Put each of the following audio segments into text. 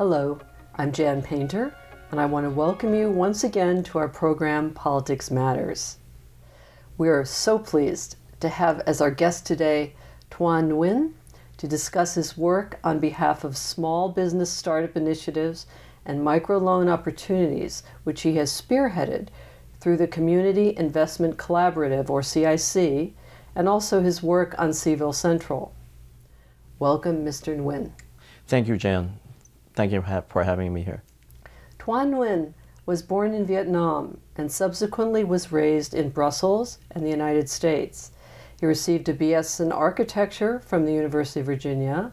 Hello, I'm Jan Paynter, and I want to welcome you once again to our program, Politics Matters. We are so pleased to have as our guest today Toan Nguyen to discuss his work on behalf of small business startup initiatives and microloan opportunities, which he has spearheaded through the Community Investment Collaborative, or CIC, and also his work on Cville Central. Welcome, Mr. Nguyen. Thank you, Jan. Thank you for having me here. Toan Nguyen was born in Vietnam and subsequently was raised in Brussels and the United States. He received a BS in architecture from the University of Virginia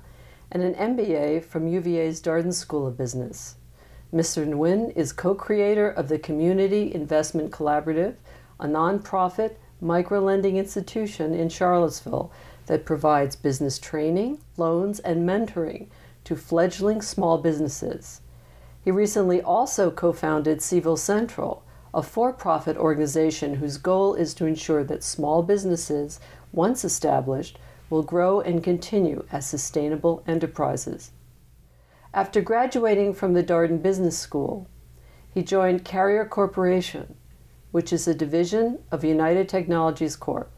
and an MBA from UVA's Darden School of Business. Mr. Nguyen is co-creator of the Community Investment Collaborative, a nonprofit microlending institution in Charlottesville that provides business training, loans, and mentoring to fledgling small businesses. He recently also co-founded Cville Central, a for-profit organization whose goal is to ensure that small businesses, once established, will grow and continue as sustainable enterprises. After graduating from the Darden Business School, he joined Carrier Corporation, which is a division of United Technologies Corp.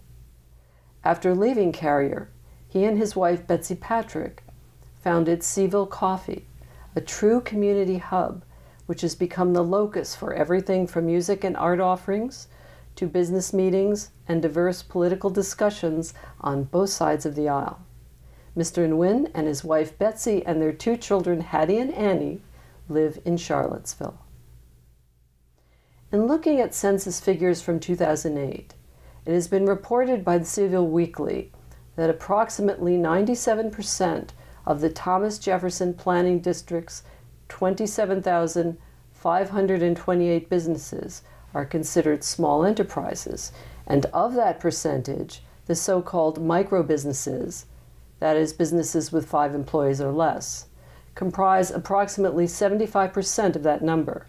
After leaving Carrier, he and his wife Betsy Patrick founded Cville Coffee, a true community hub which has become the locus for everything from music and art offerings to business meetings and diverse political discussions on both sides of the aisle. Mr. Nguyen and his wife Betsy and their two children Hattie and Annie live in Charlottesville. In looking at census figures from 2008, it has been reported by the Cville Weekly that approximately 97% of the Thomas Jefferson Planning District's 27,528 businesses are considered small enterprises, and of that percentage, the so-called micro-businesses, that is, businesses with 5 employees or less, comprise approximately 75% of that number.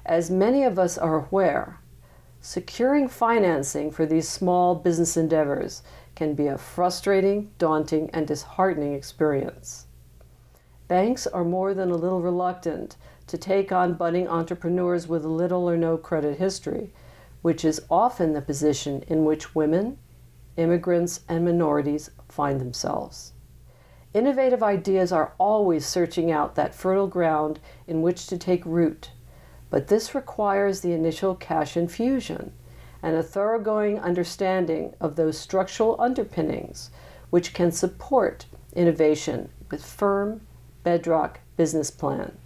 As many of us are aware, securing financing for these small business endeavors can be a frustrating, daunting, and disheartening experience. Banks are more than a little reluctant to take on budding entrepreneurs with little or no credit history, which is often the position in which women, immigrants, and minorities find themselves. Innovative ideas are always searching out that fertile ground in which to take root, but this requires the initial cash infusion and a thoroughgoing understanding of those structural underpinnings which can support innovation with firm, bedrock business plan.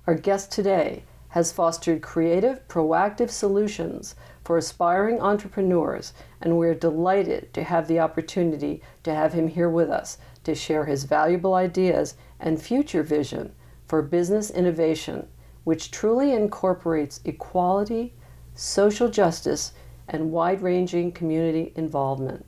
Our guest today has fostered creative, proactive solutions for aspiring entrepreneurs, and we're delighted to have the opportunity to have him here with us to share his valuable ideas and future vision for business innovation, which truly incorporates equality, social justice, and wide-ranging community involvement.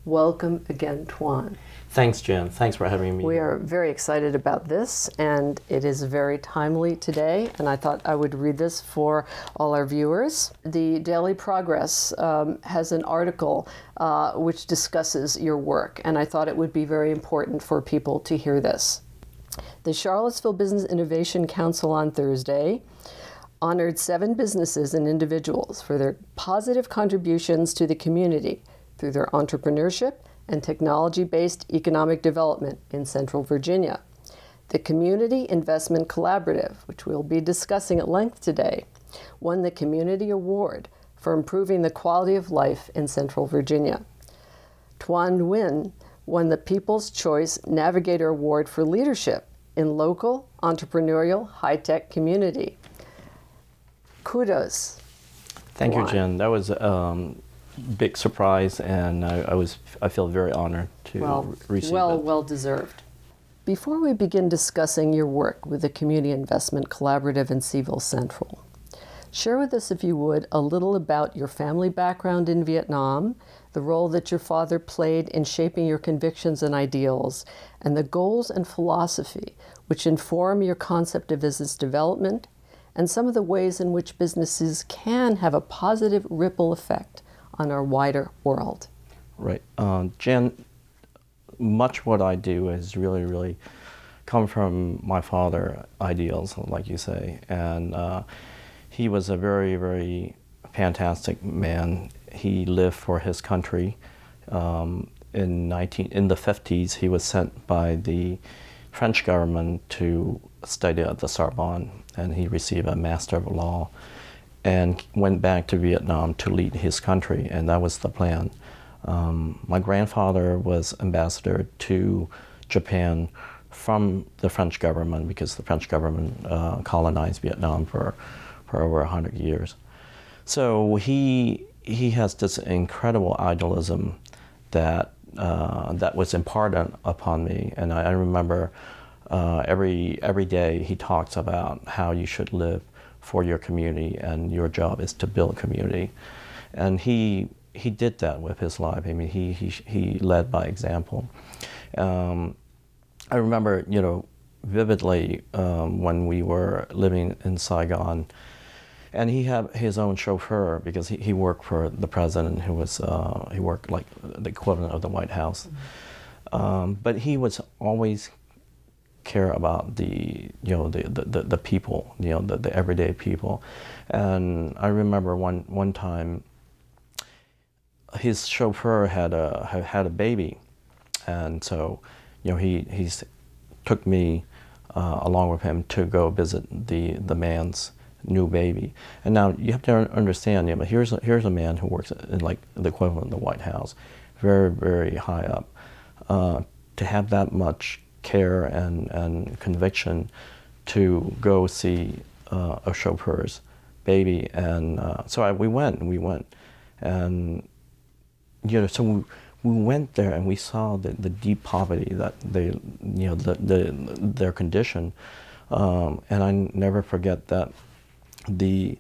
Welcome again, Toan. Thanks, Jan. Thanks for having me. We are very excited about this, and it is very timely today, and I thought I would read this for all our viewers. The Daily Progress has an article which discusses your work, and I thought it would be very important for people to hear this. The Charlottesville Business Innovation Council on Thursday honored 7 businesses and individuals for their positive contributions to the community through their entrepreneurship and technology-based economic development in Central Virginia. The Community Investment Collaborative, which we'll be discussing at length today, won the Community Award for improving the quality of life in Central Virginia. Toan Nguyen won the People's Choice Navigator Award for leadership in local entrepreneurial high-tech community. Kudos. Thank you, Jen. That was a big surprise, and I feel very honored to receive it. Well deserved. Before we begin discussing your work with the Community Investment Collaborative and Cville Central, share with us, if you would, a little about your family background in Vietnam, the role that your father played in shaping your convictions and ideals, and the goals and philosophy which inform your concept of business development, and some of the ways in which businesses can have a positive ripple effect on our wider world. Right. Jen, much what I do is really come from my father ideals, like you say, and he was a very, very fantastic man. He lived for his country. In the 50s, he was sent by the French government to study at the Sorbonne, and he received a Master of Law and went back to Vietnam to lead his country, and that was the plan. My grandfather was ambassador to Japan from the French government, because the French government colonized Vietnam for over 100 years. So he has this incredible idealism that was imparted upon me, and I remember every day he talks about how you should live for your community, and your job is to build community, and he did that with his life. I mean, he led by example. I remember, vividly when we were living in Saigon, and he had his own chauffeur because he worked for the president, who was he worked like the equivalent of the White House. But he was always care about the people, the everyday people. And I remember one time his chauffeur had a baby, and so he took me along with him to go visit the man's new baby. And now you have to understand, here's a man who works in like the equivalent of the White House, very, very high up. To have that much care and conviction to go see a chauffeur's baby, and so we went, and so we went there and we saw the deep poverty that their condition, and I never forget that the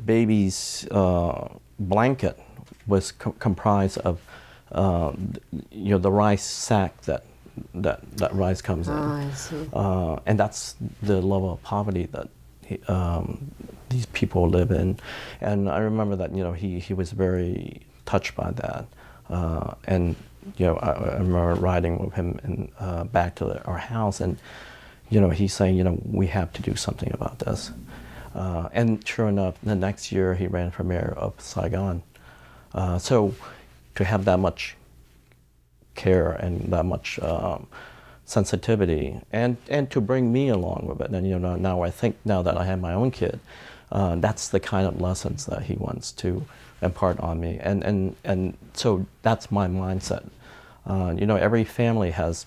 baby's blanket was comprised of the rice sack that rice comes in. I see. And that's the level of poverty that these people live in. And I remember that he was very touched by that. And I remember riding with him back to our house, and he's saying, we have to do something about this. And sure enough, the next year he ran for mayor of Saigon. So to have that much care and that much sensitivity, and to bring me along with it, and now I think, now that I have my own kid, that's the kind of lessons that he wants to impart on me, and so that's my mindset. Every family has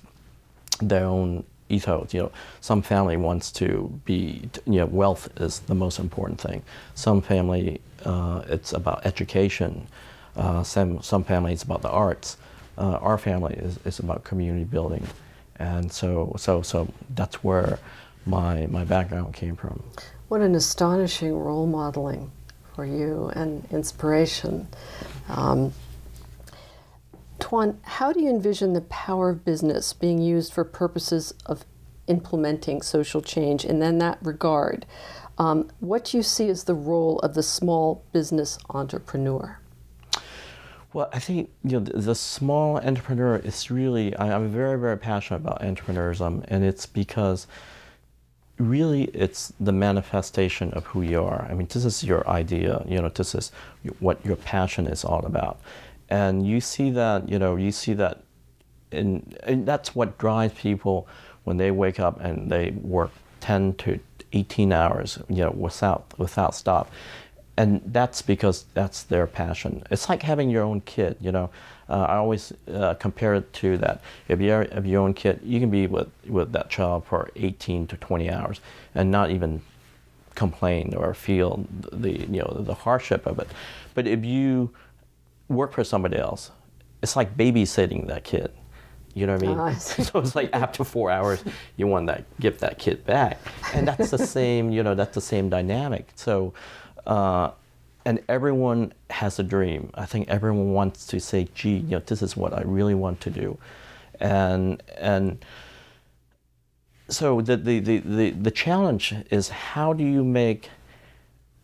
their own ethos. Some family wants to be, wealth is the most important thing. Some family, it's about education. Some family, it's about the arts. Our family is about community building, and so that's where my background came from. What an astonishing role modeling for you and inspiration. Toan, how do you envision the power of business being used for purposes of implementing social change? And in that regard, what do you see as the role of the small business entrepreneur? Well, I think the small entrepreneur is really, I'm very, very passionate about entrepreneurism, and it's because really it's the manifestation of who you are. I mean, this is your idea, this is what your passion is all about. And you see that, and that's what drives people when they wake up and they work 10 to 18 hours, without stop. And that's because that's their passion. It's like having your own kid, I always compare it to that. If you have your own kid, you can be with that child for 18 to 20 hours and not even complain or feel the hardship of it. But if you work for somebody else, it's like babysitting that kid. You know what I mean? Oh, so it's like after 4 hours, you want to give that kid back, and that's the same. That's the same dynamic. So. And everyone has a dream. I think everyone wants to say, gee, this is what I really want to do. And so the challenge is, how do you make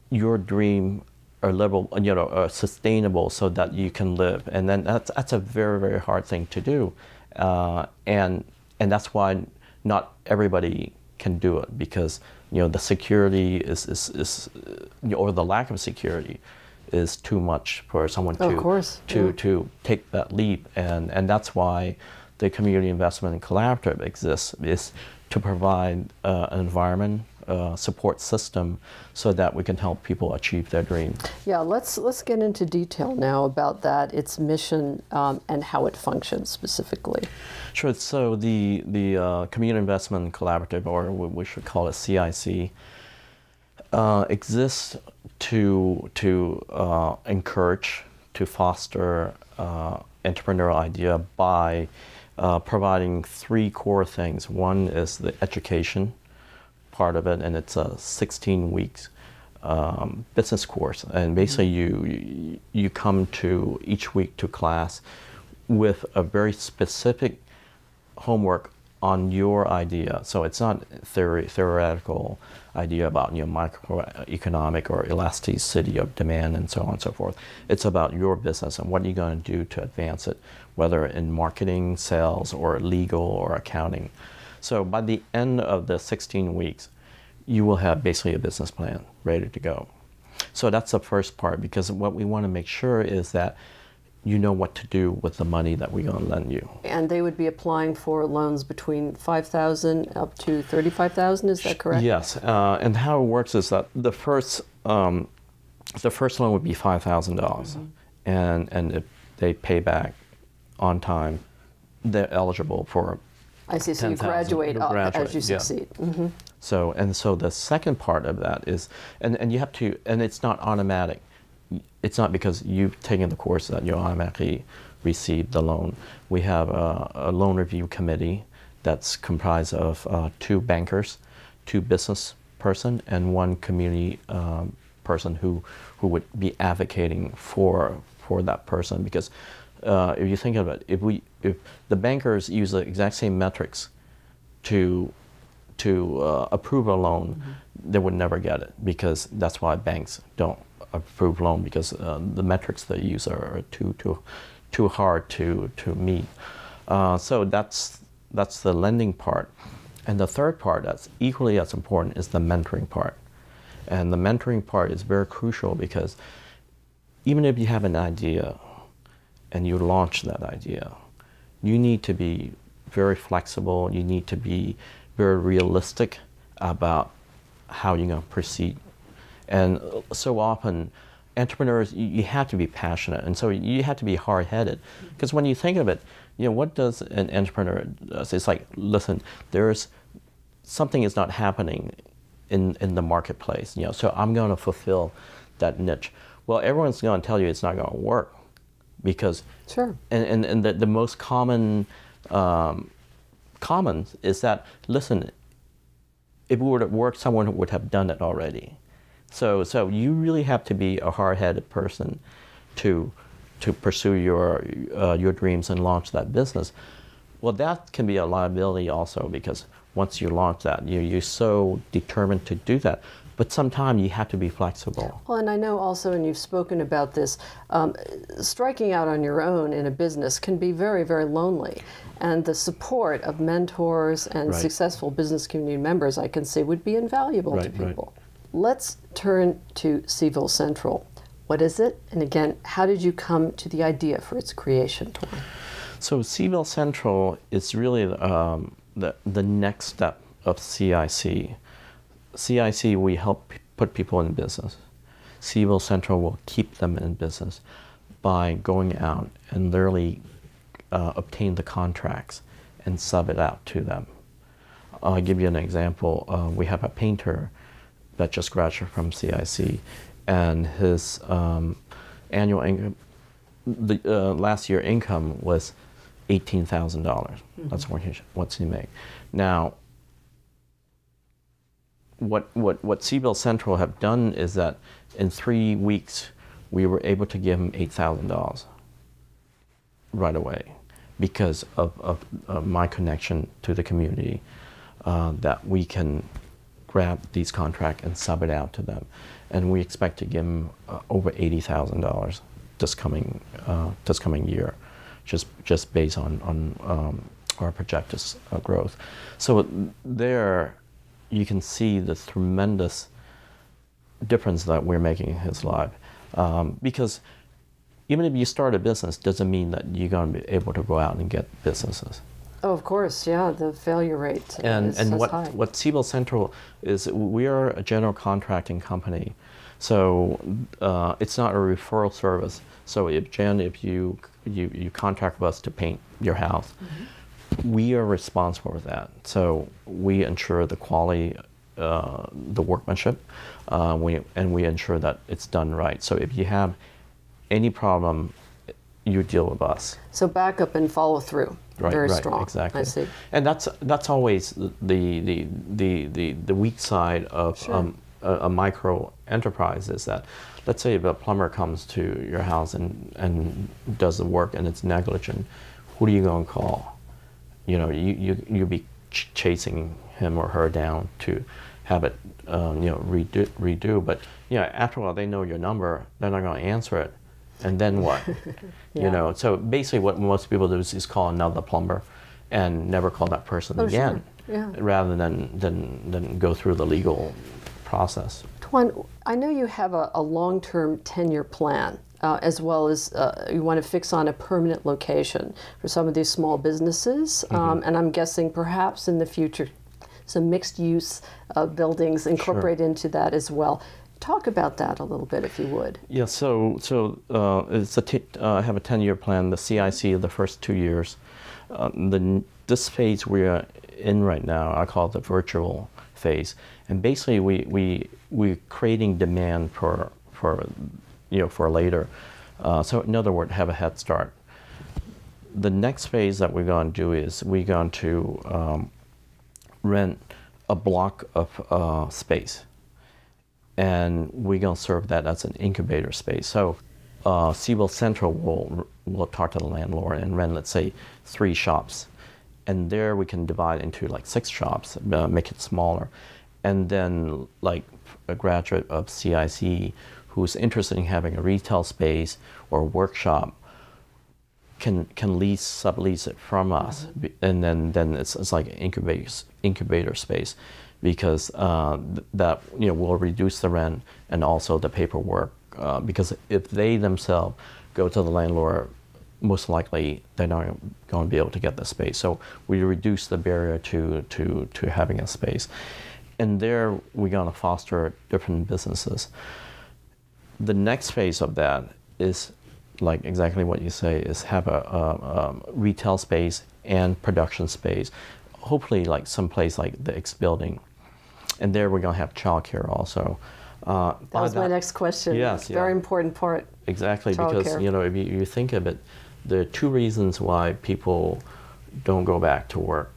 your dream a level, sustainable, so that you can live? And then that's a very, very hard thing to do. And and that's why not everybody can do it, because the security is or the lack of security is too much for someone to take that leap, and that's why the Community Investment Collaborative exists, is to provide an environment, support system, so that we can help people achieve their dream. Yeah, let's get into detail now about that, its mission, and how it functions specifically. Sure. So the Community Investment Collaborative, or we should call it CIC, exists to encourage, to foster entrepreneurial idea by providing three core things. One is the education part of it, and it's a 16 weeks business course, and basically you come to each week to class with a very specific homework on your idea. So it's not theoretical idea about microeconomic or elasticity of demand and so on and so forth. It's about your business and what you're going to do to advance it, whether in marketing, sales, or legal, or accounting. So by the end of the 16 weeks, you will have basically a business plan ready to go. So that's the first part, because what we want to make sure is that you know what to do with the money that we're going to lend you. And they would be applying for loans between $5,000 up to $35,000, is that correct? Yes, and how it works is that the first loan would be $5,000, and if they pay back on time, they're eligible for I see. So you graduate up as you succeed. Yeah. So the second part of that is, and you have to, and it's not automatic. It's not because you've taken the course that you automatically receive the loan. We have a loan review committee that's comprised of 2 bankers, 2 business person, and 1 community person who would be advocating for that person. Because if you think of it, if the bankers use the exact same metrics to approve a loan, they would never get it, because that's why banks don't approve loan, because the metrics they use are too hard to meet. So that's the lending part. And the third part that's equally as important is the mentoring part. And the mentoring part is very crucial, because even if you have an idea and you launch that idea, you need to be very flexible, you need to be very realistic about how you're going to proceed. And so often, entrepreneurs, you have to be passionate, and so you have to be hard-headed. Because when you think of it, what does an entrepreneur do? It's like, listen, there's something is not happening in the marketplace, so I'm going to fulfill that niche. Well, everyone's going to tell you it's not going to work, because and the most common is that, listen, if it would have worked, someone would have done it already. So you really have to be a hard-headed person to pursue your dreams and launch that business. Well, that can be a liability also, because once you launch that, you're so determined to do that. But sometimes you have to be flexible. Well, and I know also, and you've spoken about this, striking out on your own in a business can be very, very lonely. And the support of mentors and successful business community members, I can say, would be invaluable to people. Let's turn to Cville Central. What is it? And again, how did you come to the idea for its creation, Toan? So Cville Central is really the next step of CIC. CIC, we help put people in business. Cville Central will keep them in business by going out and literally obtain the contracts and sub it out to them. I'll give you an example. We have a painter that just graduated from CIC, and his annual income, last year income was $18,000. That's what he made. Now, what Cville Central have done is that in 3 weeks we were able to give him $8,000 right away, because of my connection to the community, that we can grab these contracts and sub it out to them, and we expect to give them over $80,000 this coming year, just based on our projected growth. So there, you can see the tremendous difference that we're making in his life. Because even if you start a business, doesn't mean that you're going to be able to go out and get businesses. Oh, of course, yeah, the failure rate is high. What Cville Central is, we are a general contracting company. So it's not a referral service. So if you contract with us to paint your house, we are responsible for that. So we ensure the quality, the workmanship, and we ensure that it's done right. So if you have any problem, you deal with us. So backup and follow through, very strong. Exactly. I see. And that's always the weak side of a micro enterprise, is that, let's say if a plumber comes to your house and does the work and it's negligent, who are you going to call? You know, you'll be chasing him or her down to have it redo. But after a while they know your number, they're not going to answer it. And then what? You know, so basically what most people do is call another plumber and never call that person again, rather than go through the legal process. Toan, I know you have a long-term tenure plan, as well as you want to fix on a permanent location for some of these small businesses, and I'm guessing perhaps in the future some mixed-use buildings incorporate into that as well. Talk about that a little bit, if you would. Yeah, so I have a 10-year plan, the CIC, the first 2 years. This phase we are in right now, I call it the virtual phase. And basically we're creating demand for later. So in other words, have a head start. The next phase that we're going to do is we're going to rent a block of space. And we're going to serve that as an incubator space. So Cville Central will talk to the landlord and rent, let's say, 3 shops. And there we can divide into like 6 shops, make it smaller. And then like a graduate of CIC who's interested in having a retail space or a workshop can sublease it from us. And then it's like an incubator space. Because that will reduce the rent and also the paperwork. Because if they themselves go to the landlord, most likely they're not going to be able to get the space. So we reduce the barrier to having a space. And there we're going to foster different businesses. The next phase of that is like exactly what you say, is have a retail space and production space. Hopefully like someplace like the X building. And there we're going to have childcare also. That was my next question. Yes, very important part. Exactly, because if you think of it, there are 2 reasons why people don't go back to work.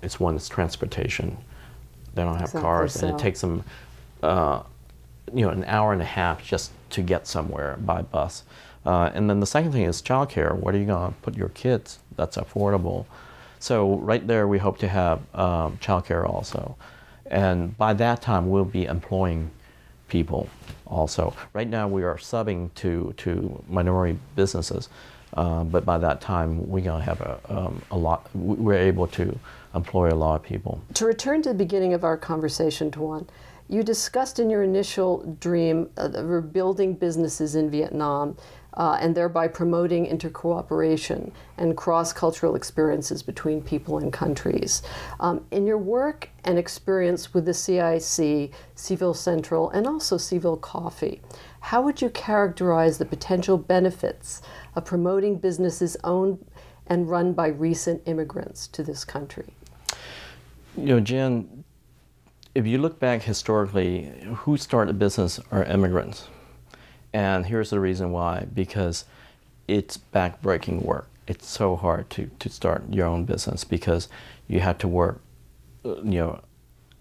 It's one is transportation. They don't have cars, and it takes them an hour and a half just to get somewhere by bus. And then the second thing is childcare. Where are you going to put your kids that's affordable? So right there we hope to have childcare also. And by that time, we'll be employing people also. Right now, we are subbing to minority businesses, but by that time, we're going to have a lot. We're able to employ a lot of people. To return to the beginning of our conversation, Toan, you discussed in your initial dream rebuilding businesses in Vietnam, and thereby promoting intercooperation and cross-cultural experiences between people and countries. In your work and experience with the CIC, Cville Central, and also Cville Coffee, how would you characterize the potential benefits of promoting businesses owned and run by recent immigrants to this country? Jan, if you look back historically, who started a business are immigrants. And here's the reason why, because it's back-breaking work. It's so hard to start your own business because you have to work,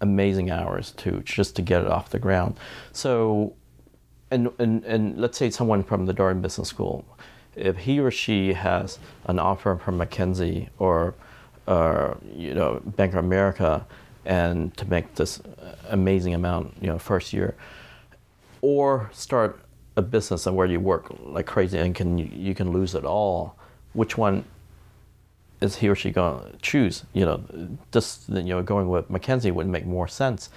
amazing hours just to get it off the ground. So, and let's say someone from the Darden Business School, if he or she has an offer from McKinsey or Bank of America, and to make this amazing amount, first year, or start a business where you work like crazy and you can lose it all, which one is he or she going to choose? Just going with Mackenzie would make more sense.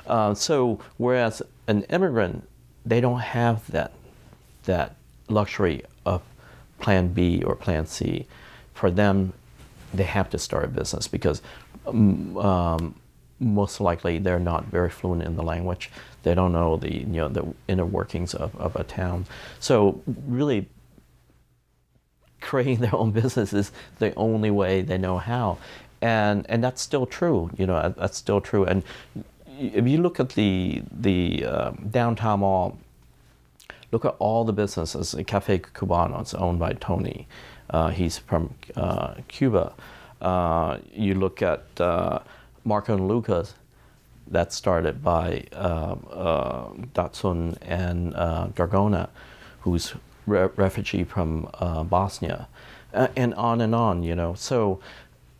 So whereas an immigrant, they don't have that luxury of plan B or plan C. For them, they have to start a business because most likely they're not very fluent in the language. They don't know the inner workings of a town. So really, creating their own business is the only way they know how, and that's still true. That's still true. And if you look at the downtown mall, look at all the businesses. Cafe Cubano is owned by Tony. He's from Cuba. You look at Marco and Lucas, that's started by Datsun and Dargona, who's refugee from Bosnia, and on. So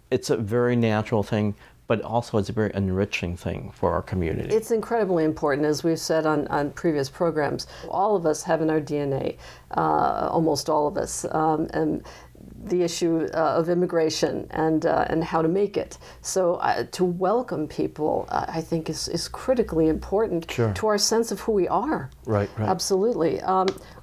it's a very natural thing, but also it's a very enriching thing for our community. It's incredibly important, as we've said on previous programs. All of us have in our DNA, almost all of us, and the issue of immigration and how to make it. So to welcome people, I think, is critically important to our sense of who we are. Right. Absolutely.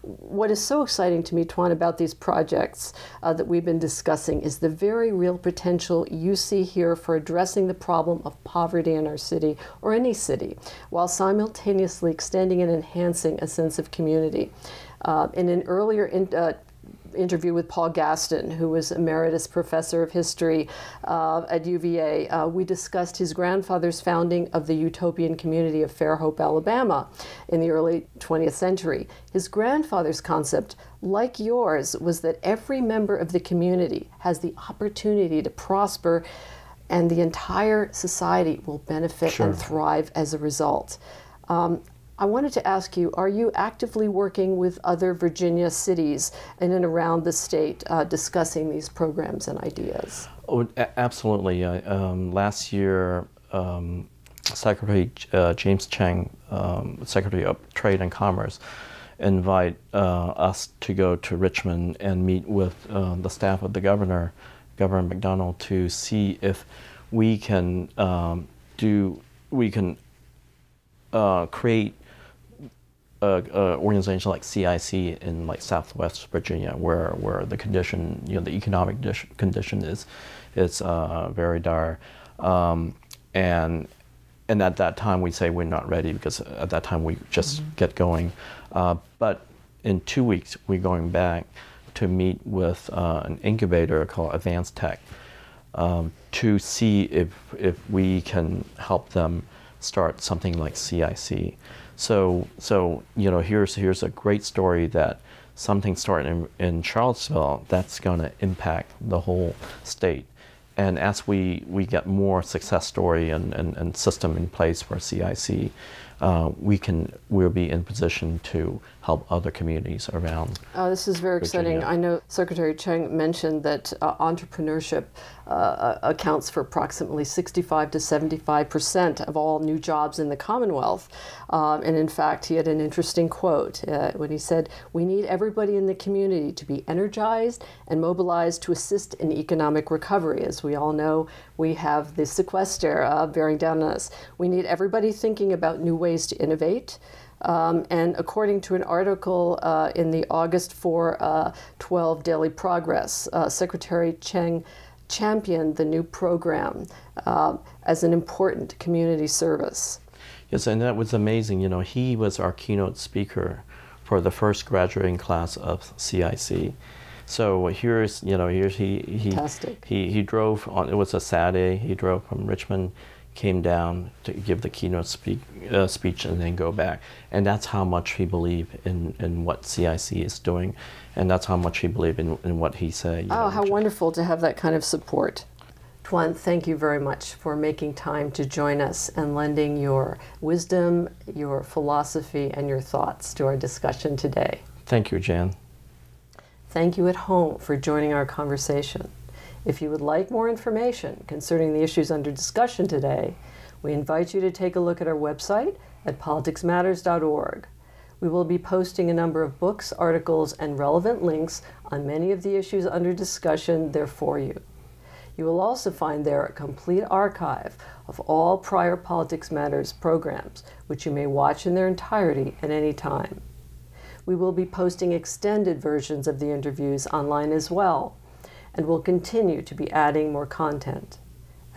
What is so exciting to me, Toan, about these projects that we've been discussing is the very real potential you see here for addressing the problem of poverty in our city, or any city, while simultaneously extending and enhancing a sense of community. In an earlier interview with Paul Gaston, who was Emeritus Professor of History at UVA, we discussed his grandfather's founding of the utopian community of Fairhope, Alabama in the early 20th century. His grandfather's concept, like yours, was that every member of the community has the opportunity to prosper, and the entire society will benefit and thrive as a result. I wanted to ask you, are you actively working with other Virginia cities in and around the state discussing these programs and ideas? Oh, absolutely. Last year, Secretary James Chang, Secretary of Trade and Commerce, invited us to go to Richmond and meet with the staff of the Governor McDonald, to see if we can create organization like CIC in like Southwest Virginia, where the condition, the economic condition is very dire, and at that time we say we're not ready, because at that time we just get going. But in 2 weeks we're going back to meet with an incubator called Advanced Tech, to see if we can help them start something like CIC. So here's a great story that something started in Charlottesville that's going to impact the whole state. And as we get more success story and system in place for CIC, we'll be in position to help other communities around. This is very exciting. I know Secretary Chang mentioned that entrepreneurship accounts for approximately 65 to 75% of all new jobs in the Commonwealth. And in fact, he had an interesting quote when he said, "We need everybody in the community to be energized and mobilized to assist in economic recovery." As we all know, we have the sequester bearing down on us. We need everybody thinking about new ways to innovate. And according to an article in the August 4/12 Daily Progress, Secretary Chang championed the new program as an important community service. Yes, and that was amazing. He was our keynote speaker for the first graduating class of CIC. So here's he drove on. It was a Saturday. He drove from Richmond, came down to give the keynote speech, and then go back. And that's how much he believed in what CIC is doing, and that's how much he believed in what he said. Oh, how wonderful to have that kind of support. Toan, thank you very much for making time to join us and lending your wisdom, your philosophy, and your thoughts to our discussion today. Thank you, Jan. Thank you at home for joining our conversation. If you would like more information concerning the issues under discussion today, we invite you to take a look at our website at politicsmatters.org. We will be posting a number of books, articles, and relevant links on many of the issues under discussion there for you. You will also find there a complete archive of all prior Politics Matters programs, which you may watch in their entirety at any time. We will be posting extended versions of the interviews online as well, and will continue to be adding more content.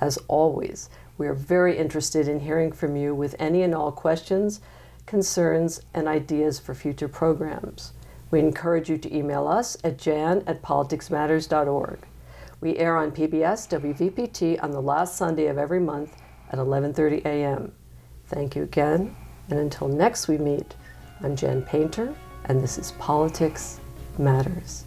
As always, we are very interested in hearing from you with any and all questions, concerns, and ideas for future programs. We encourage you to email us at jan@politicsmatters.org. We air on PBS WVPT on the last Sunday of every month at 11:30 a.m. Thank you again, and until next we meet, I'm Jan Paynter, and this is Politics Matters.